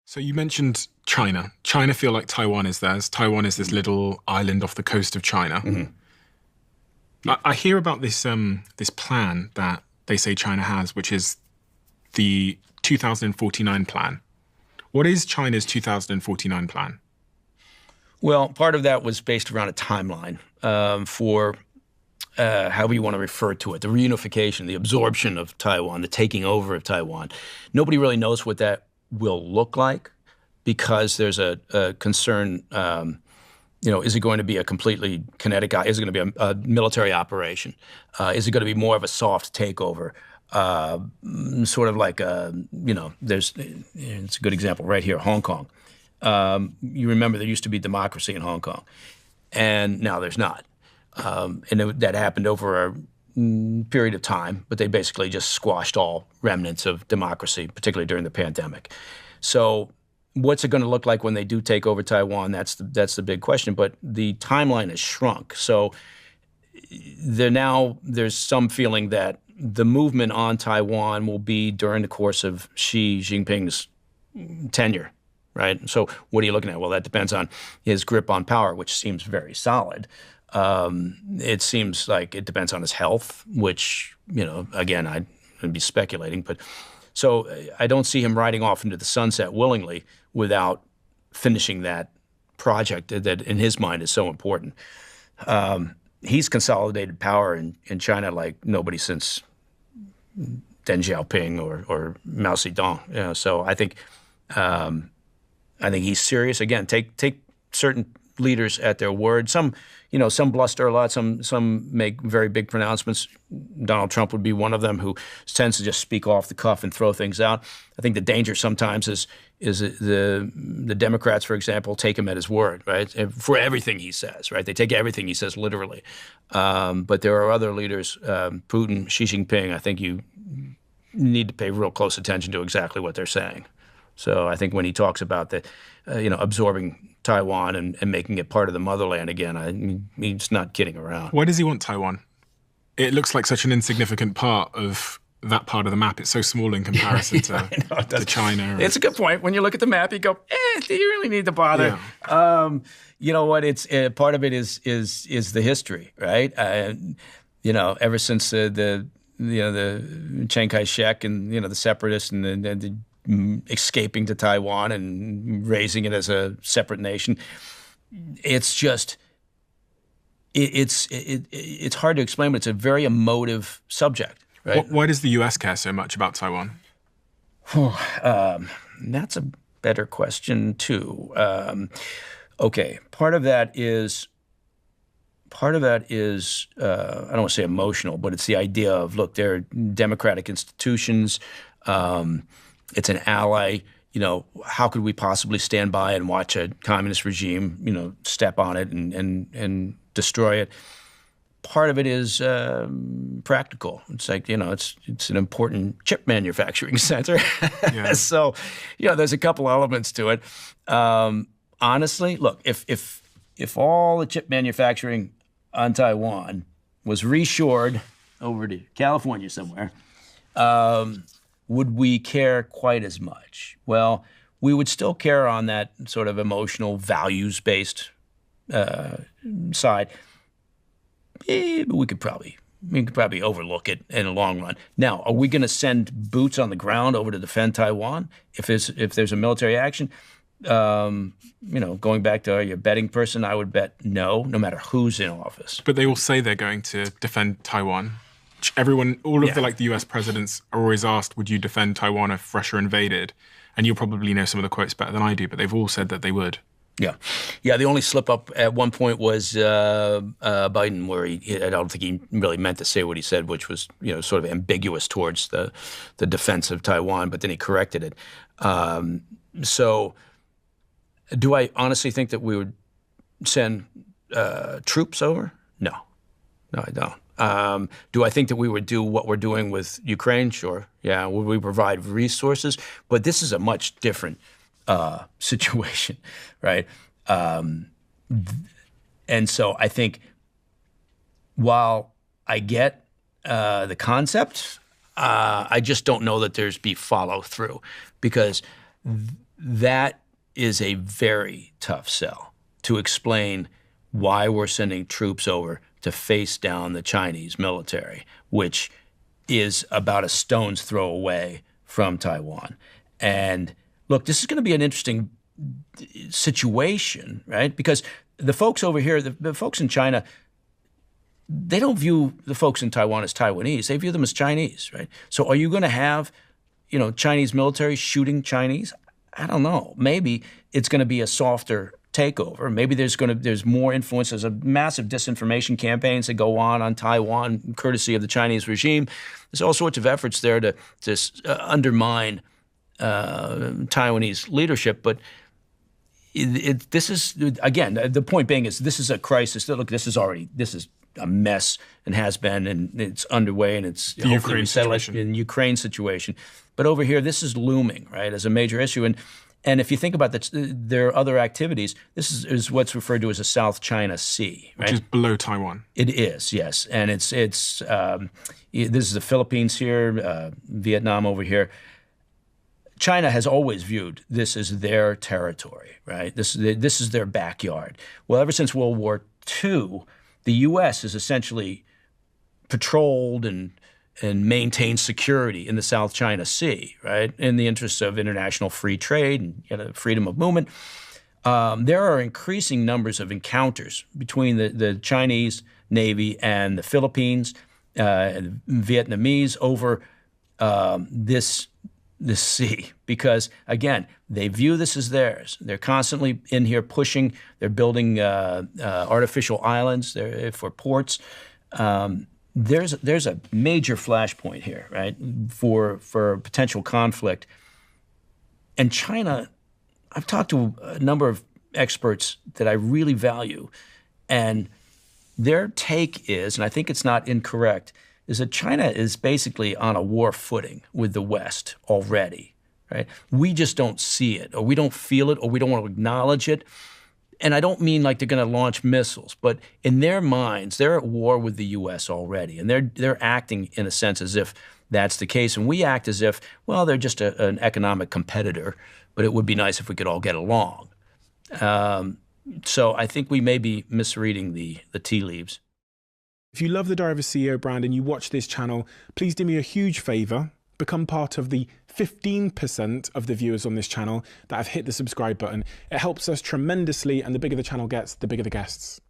So you mentioned China. China feel like Taiwan is theirs. Taiwan is this little island off the coast of China. I hear about this plan that they say China has, which is the 2049 plan. What is China's 2049 plan? Well, part of that was based around a timeline for however you want to refer to it, the reunification, the absorption of Taiwan, the taking over of Taiwan. Nobody really knows what that will look like because there's a concern, is it going to be a completely kinetic, is it going to be a military operation? Is it going to be more of a soft takeover? Sort of like, it's a good example right here, Hong Kong. You remember there used to be democracy in Hong Kong, and now there's not. That happened over a period of time, but they basically just squashed all remnants of democracy, particularly during the pandemic. So what's it going to look like when they do take over Taiwan? That's the big question. But the timeline has shrunk. So there's some feeling that the movement on Taiwan will be during the course of Xi Jinping's tenure, right? So what are you looking at? Well, that depends on his grip on power, which seems very solid. It seems like it depends on his health, which, again, I'd be speculating. But so I don't see him riding off into the sunset willingly without finishing that project that in his mind is so important. He's consolidated power in China like nobody since Deng Xiaoping or Mao Zedong. So I think he's serious. Again, take certain leaders at their word. Some bluster a lot. Some make very big pronouncements. Donald Trump would be one of them who tends to just speak off the cuff and throw things out. I think the danger sometimes is the Democrats, for example, take him at his word, right? For everything he says, right? They take everything he says literally. But there are other leaders, Putin, Xi Jinping. I think you need to pay real close attention to exactly what they're saying. So I think when he talks about absorbing Taiwan and making it part of the motherland again, he's not kidding around. Why does he want Taiwan? It looks like such an insignificant part of that part of the map. It's so small in comparison to China. It's a good point. When you look at the map, you go, do you really need to bother? Yeah. You know what? It's part of it is the history, right? Ever since the Chiang Kai-shek and the separatists and the escaping to Taiwan and raising it as a separate nation, it's just it's hard to explain, but it's a very emotive subject. Right? Why does the U.S. care so much about Taiwan? That's a better question too. Okay, part of that is I don't want to say emotional, but it's the idea of, look, they're democratic institutions. It's an ally. How could we possibly stand by and watch a communist regime, step on it and destroy it? Part of it is practical. It's like, it's an important chip manufacturing center. Yeah. So, there's a couple elements to it. Honestly, look, if all the chip manufacturing on Taiwan was reshored over to California somewhere, would we care quite as much? Well, we would still care on that sort of emotional, values-based side. But we could probably overlook it in the long run. Now, are we going to send boots on the ground over to defend Taiwan if there's a military action? Going back to, are you a betting person? I would bet no matter who's in office. But they all say they're going to defend Taiwan. All of the U.S. presidents are always asked, would you defend Taiwan if Russia invaded? And you'll probably know some of the quotes better than I do, but they've all said that they would. Yeah. The only slip up at one point was Biden, where I don't think he really meant to say what he said, which was sort of ambiguous towards the defense of Taiwan, but then he corrected it. So do I honestly think that we would send troops over? No, I don't. Do I think that we would do what we're doing with Ukraine? Sure. Yeah. Would we provide resources? But this is a much different situation, right? And so I think while I get the concept, I just don't know that there's be follow through, because that is a very tough sell to explain why we're sending troops over to face down the Chinese military, which is about a stone's throw away from Taiwan. And look, this is going to be an interesting situation, right? Because the folks over here, the folks in China, they don't view the folks in Taiwan as Taiwanese. They view them as Chinese, right? So are you going to have, Chinese military shooting Chinese? I don't know. Maybe it's going to be a softer takeover. Maybe there's more influence. There's a massive disinformation campaigns that go on Taiwan, courtesy of the Chinese regime. There's all sorts of efforts there to undermine Taiwanese leadership. But this is, again, the point being is this is a crisis. Look, this is a mess and has been, and it's underway, and it's the Ukraine situation. In Ukraine situation. But over here, this is looming, right, as a major issue. And if you think about their other activities, this is what's referred to as the South China Sea, right? Which is below Taiwan. It is, yes. And this is the Philippines here, Vietnam over here. China has always viewed this as their territory, right? This is their backyard. Well, ever since World War II, the U.S. has essentially patrolled and maintained security in the South China Sea, right, in the interests of international free trade and freedom of movement. There are increasing numbers of encounters between the Chinese Navy and the Philippines, and Vietnamese over this sea, because, again, they view this as theirs. They're constantly in here pushing. They're building artificial islands for ports. There's a major flashpoint here, right, for potential conflict. And China, I've talked to a number of experts that I really value, and their take is, and I think it's not incorrect, is that China is basically on a war footing with the West already, right? We just don't see it, or we don't feel it, or we don't want to acknowledge it. And I don't mean like they're going to launch missiles, but in their minds, they're at war with the U.S. already, and they're acting in a sense as if that's the case, and we act as if, well, they're just an economic competitor, but it would be nice if we could all get along. So I think we may be misreading the tea leaves. If you love the Diary of a CEO brand and you watch this channel, please do me a huge favor. Become part of the 15% of the viewers on this channel that have hit the subscribe button. It helps us tremendously, and the bigger the channel gets, the bigger the guests.